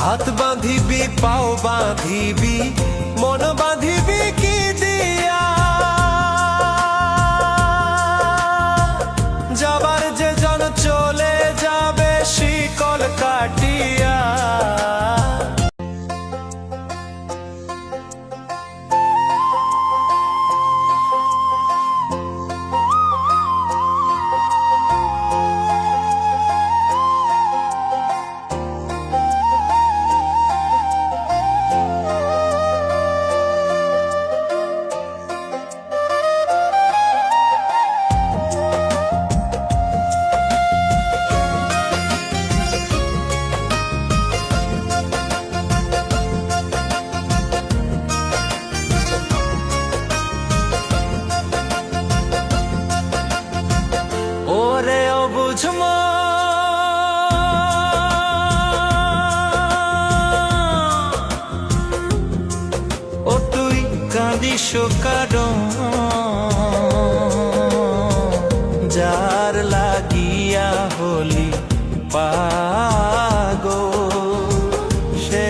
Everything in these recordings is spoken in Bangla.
হাত বাঁধিবি পাও বাঁধিবি মন বাঁধিবি কি দিয়া, যাবার যে জন চলে যাবে শিকল কাটিয়া। ওরে অবুঝ ও তুই কাঁদিস কারণ যার লাগিয়া হলি পাগল, সে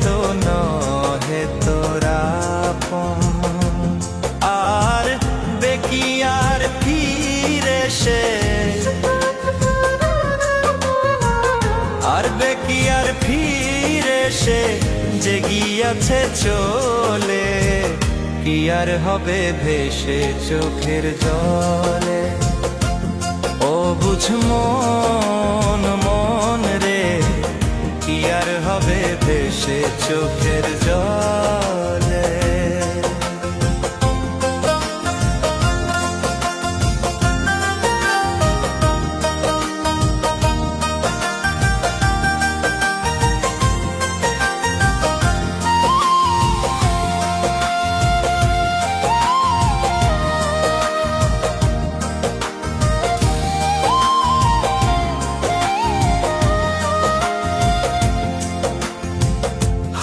তো নহে তোরা আর বেকিয়ার ফিরে সে, আর বেকিয়ার ফিরে সে যে গিয়াছে চলে, কি আর হবে ভেসে চোখের জলে। ও বুঝ মন মন রে, কি আর হবে ভেসে চোখের জলে।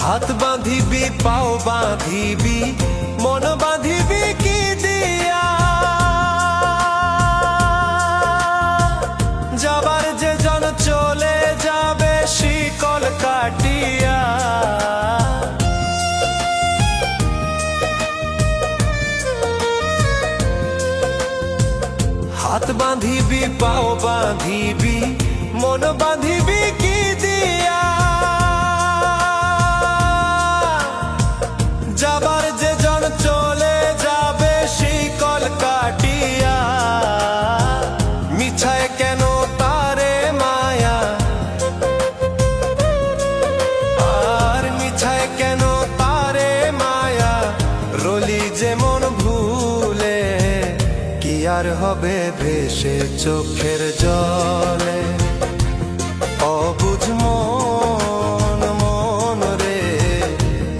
হাত বাঁধিবি পাও বাঁধিবি মন বাঁধিবি কি দিয়া, যাবার যে জন চলে যাবে শিকল কাটিয়া। হাত বাঁধিবি পাও বাঁধিবি মন বাঁধিবি কি দিয়া, যাবার যে জন চলে যাবে শিকল কাটিয়া। মিছায় কেন তারে মায়া, আর মিছায় কেন তারে মায়া, রলি যে মন ভুলে, কি আর হবে ভেসে চোখের জলে। অবুঝ মন মন রে,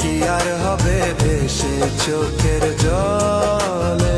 কি আর হবে ভেসে চোখের জলে।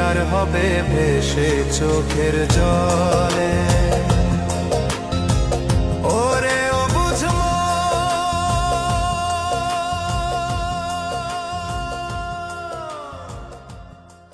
আর হবে ভেসে চোখের জলে।